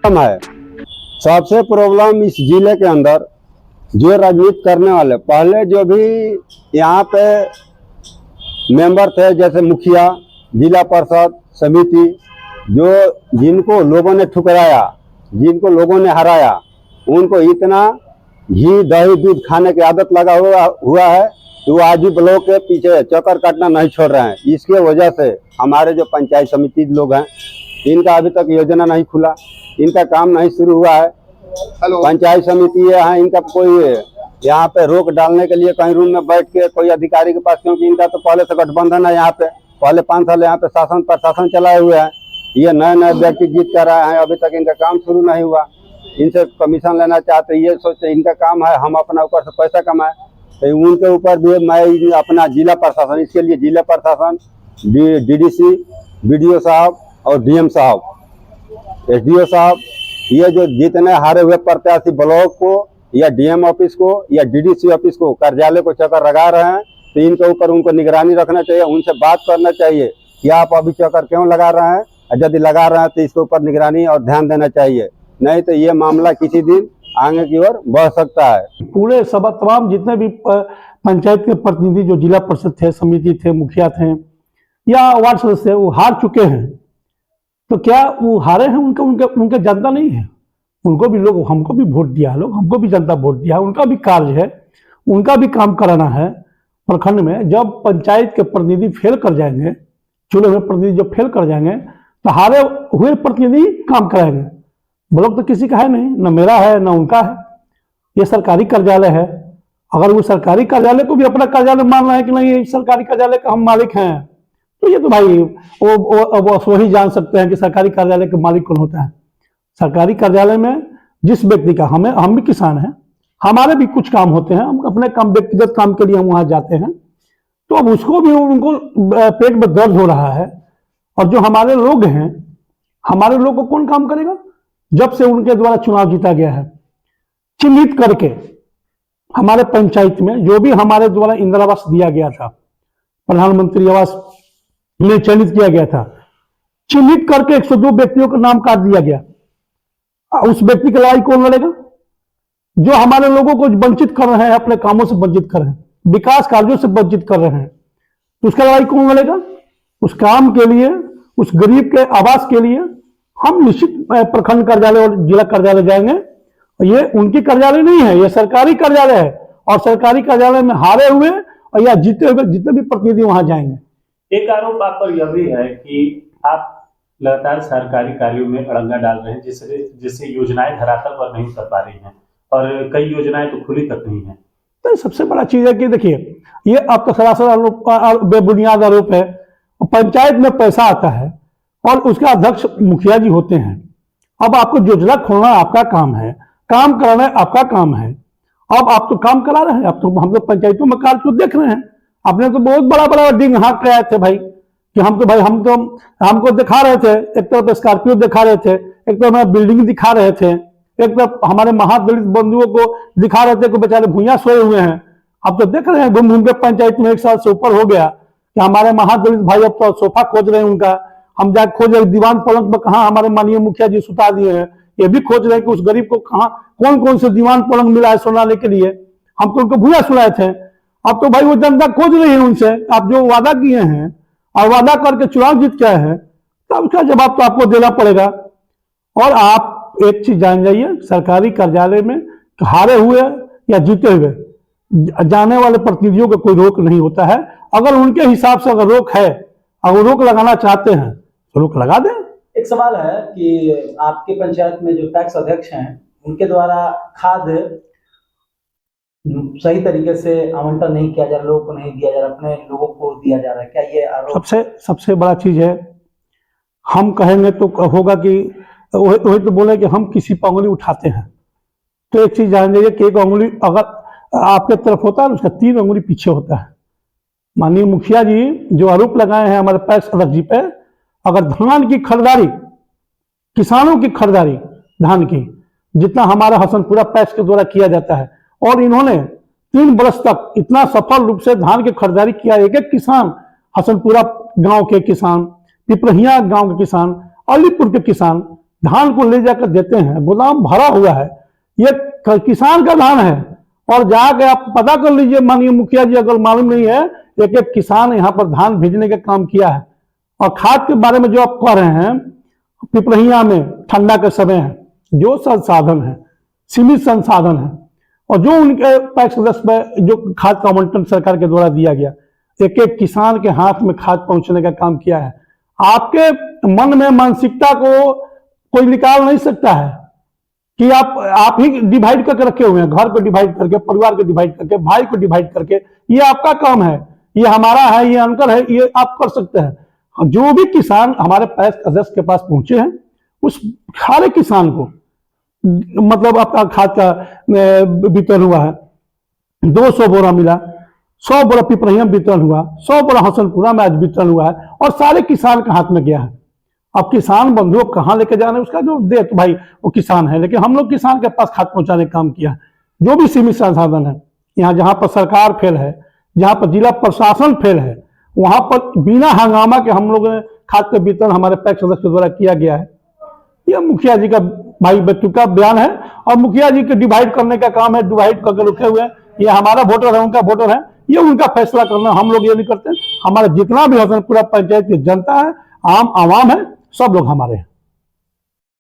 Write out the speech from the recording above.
है सबसे प्रॉब्लम इस जिले के अंदर जो राजनीति करने वाले पहले जो भी यहाँ पे मेंबर थे, जैसे मुखिया, जिला परिषद समिति, जो जिनको लोगों ने ठुकराया, जिनको लोगों ने हराया, उनको इतना घी दही दूध खाने की आदत लगा हुआ है कि वो आज भी ब्लॉक के पीछे चक्कर काटना नहीं छोड़ रहे हैं। इसके वजह से हमारे जो पंचायत समिति लोग हैं, इनका अभी तक योजना नहीं खुला, इनका काम नहीं शुरू हुआ है। पंचायत समिति है, इनका कोई यहाँ पे रोक डालने के लिए कहीं रूम में बैठ के कोई अधिकारी के पास, क्योंकि इनका तो पहले से गठबंधन है। यहाँ पे पहले 5 साल यहाँ पे शासन प्रशासन चलाए हुए हैं। ये नए नए व्यक्ति जीत कर आए हैं, अभी तक इनका काम शुरू नहीं हुआ। इनसे कमीशन लेना चाहते, ये सोचते इनका काम है हम अपना ऊपर से पैसा कमाए, तो उनके ऊपर भी मैं अपना जिला प्रशासन, इसके लिए जिला प्रशासन, डीडीसी, बीडीओ साहब और डीएम साहब, एसडीओ साहब, ये जो जितने हारे हुए प्रत्याशी ब्लॉक को या डीएम ऑफिस को या डीडीसी ऑफिस को, कार्यालय को चक्कर लगा रहे हैं, तो इनके ऊपर उनको निगरानी रखना चाहिए, उनसे बात करना चाहिए कि आप अभी चक्कर क्यों लगा रहे हैं, यदि लगा रहे हैं तो इसके ऊपर निगरानी और ध्यान देना चाहिए, नहीं तो ये मामला किसी दिन आगे की ओर बढ़ सकता है। पूरे सब तमाम जितने भी पंचायत के प्रतिनिधि जो जिला परिषद थे, समिति थे, मुखिया थे या वार्ड सदस्य, वो हार चुके हैं। तो क्या वो हारे हैं? उनके जनता नहीं है, उनको भी लोग, हमको भी वोट दिया है, लोग हमको भी जनता वोट दिया है, उनका भी कार्य है, उनका भी काम कराना है। प्रखंड में जब पंचायत के प्रतिनिधि फेल कर जाएंगे, चुने हुए प्रतिनिधि जब फेल कर जाएंगे, तो हारे हुए प्रतिनिधि काम कराएंगे। ब्लॉक तो किसी का है नहीं, न मेरा है न उनका है, ये सरकारी कार्यालय है। अगर वो सरकारी कार्यालय को भी अपना कार्यालय मान रहा है कि नहीं सरकारी कार्यालय का हम मालिक हैं, तो ये तो भाई वो ही जान सकते हैं कि सरकारी कार्यालय के मालिक कौन होता है। सरकारी कार्यालय में जिस व्यक्ति का, हम भी किसान हैं, हमारे भी कुछ काम होते हैं, हम अपने काम, व्यक्तिगत काम के लिए हम वहां जाते हैं, तो अब उसको भी उनको पेट में दर्द हो रहा है। और जो हमारे लोग हैं, हमारे लोग को कौन काम करेगा? जब से उनके द्वारा चुनाव जीता गया है, चिन्हित करके हमारे पंचायत में जो भी हमारे द्वारा इंदिरा आवास दिया गया था, प्रधानमंत्री आवास में चयनित किया गया था, चिन्हित करके 102 व्यक्तियों का नाम काट दिया गया। उस व्यक्ति की लड़ाई कौन लड़ेगा? जो हमारे लोगों को वंचित कर रहे हैं, अपने कामों से वंचित कर रहे हैं, विकास कार्यों से वंचित कर रहे हैं, तो उसका लड़ाई कौन लड़ेगा? उस काम के लिए, उस गरीब के आवास के लिए हम निश्चित प्रखंड कार्यालय और जिला कार्यालय जाएंगे। ये उनकी कार्यालय नहीं है, ये सरकारी कार्यालय है, और सरकारी कार्यालय में हारे हुए और या जीते हुए जितने भी प्रतिनिधि वहां जाएंगे। एक आरोप आप पर यह भी है कि आप लगातार सरकारी कार्यों में अड़ंगा डाल रहे हैं, जिससे योजनाएं धरातल पर नहीं उतर पा रही हैं, और कई योजनाएं तो खुली तक नहीं है। तो सबसे बड़ा चीज है कि देखिए, ये आपका सरासर आरोप, बेबुनियाद आरोप है। पंचायत में पैसा आता है और उसके अध्यक्ष मुखिया जी होते हैं। अब आपको योजना खोलना आपका काम है, काम कराना आपका काम है। अब आप तो काम करा रहे हैं, अब तो हम तो पंचायतों में कार्य को देख रहे हैं। आपने तो बहुत बड़ा बड़ा डिंग हाँक कराए थे भाई, कि हमको दिखा रहे थे, एक तरफ स्कॉर्पियो दिखा रहे थे, एक तरफ बिल्डिंग दिखा रहे थे, एक तरफ हमारे महादलित बंधुओं को दिखा रहे थे कि बेचारे भूया सोए हुए हैं। अब तो देख रहे हैं घूम घूम के पंचायत में 1 साल से ऊपर हो गया कि हमारे महादलित भाई अब तो सोफा खोज रहे हैं उनका। हम जाके खोज रहे दीवान पलंग पर कहाँ हमारे माननीय मुखिया जी सुता दिए हैं, ये भी खोज रहे हैं कि उस गरीब को कहाँ कौन कौन से दीवान पलंग मिला है सोनाने के लिए। हम तो उनको भूया सुनाए थे। अब तो भाई वो जनता खोज रही है उनसे, आप जो वादा किए हैं और वादा करके चुनाव जीत के आए हैं, तो उसका जवाब तो आपको देना पड़ेगा। और आप एक चीज जान जाइए, सरकारी कार्यालय में हारे हुए या जीते हुए जाने वाले प्रतिनिधियों का कोई रोक नहीं होता है। अगर उनके हिसाब से अगर रोक है, अगर रोक लगाना चाहते हैं तो रोक लगा दें। एक सवाल है कि आपके पंचायत में जो टैक्स अध्यक्ष हैं, उनके द्वारा खाद सही तरीके से आवंटन नहीं किया जा रहा, लोगों को नहीं दिया जा रहा, अपने लोगों को दिया जा रहा है, क्या ये आरोप? सबसे बड़ा चीज है, हम कहेंगे तो होगा कि वही तो बोले कि हम किसी पर उंगली उठाते हैं। तो एक चीज जान जाइए कि एक उंगली अगर आपके तरफ होता है, उसका 3 उंगली पीछे होता है। माननीय मुखिया जी जो आरोप लगाए हैं हमारे पैक्स अध्यक्ष जी पे, अगर धान की खरीदारी, किसानों की खरीदारी धान की, जितना हमारा हसनपुरा पैक्स के द्वारा किया जाता है, और इन्होंने 3 वर्ष तक इतना सफल रूप से धान की खरीदारी किया। एक एक किसान, हसनपुरा गांव के किसान, पिपरहिया गांव के किसान, अलीपुर के किसान धान को ले जाकर देते हैं, गोदाम भरा हुआ है, ये किसान का धान है। और जाके आप पता कर लीजिए, माननीय मुखिया जी, अगर मालूम नहीं है, एक एक किसान यहाँ पर धान भेजने का काम किया है। और खाद के बारे में जो आप कह रहे हैं, पिपरहिया में ठंडा का समय है, जो संसाधन है सीमित संसाधन है, और जो उनके पैक्स सदस्य में जो खाद का आवंटन सरकार के द्वारा दिया गया, एक एक किसान के हाथ में खाद पहुंचने का काम किया है। आपके मन में मानसिकता को कोई निकाल नहीं सकता है कि आप ही डिवाइड करके रखे हुए हैं, घर को डिवाइड करके, परिवार को डिवाइड करके, भाई को डिवाइड करके। ये आपका काम है, ये हमारा है, ये अंकर है, ये आप कर सकते हैं। जो भी किसान हमारे पैक्स सदस्य के पास पहुंचे हैं, उस सारे किसान को मतलब आपका खाद का वितरण हुआ है। 200 बोरा मिला, 100 बोरा पिपरहिया में वितरण हुआ, 100 बोरा हसनपुरा में आज वितरण हुआ है, और सारे किसान के हाथ में गया है। अब किसान बंधुओं कहाँ लेके जाना है, उसका जो दे तो भाई वो किसान है, लेकिन हम लोग किसान के पास खाद पहुंचाने का काम किया है। जो भी सीमित संसाधन है, यहाँ जहां पर सरकार फेल है, जहां पर जिला प्रशासन फेल है, वहां पर बिना हंगामा के हम लोगों ने खाद का वितरण हमारे पैक्स सदस्य के द्वारा किया गया है। यह मुखिया जी का भाई बच्चों का बयान है, और मुखिया जी के डिवाइड करने का काम है, डिवाइड करके रुके हुए हैं। ये हमारा वोटर है, उनका वोटर है, ये उनका फैसला करना, हम लोग ये नहीं करते। हमारा जितना भी हसनपुरा पंचायत की जनता है, आम आवाम है, सब लोग हमारे हैं।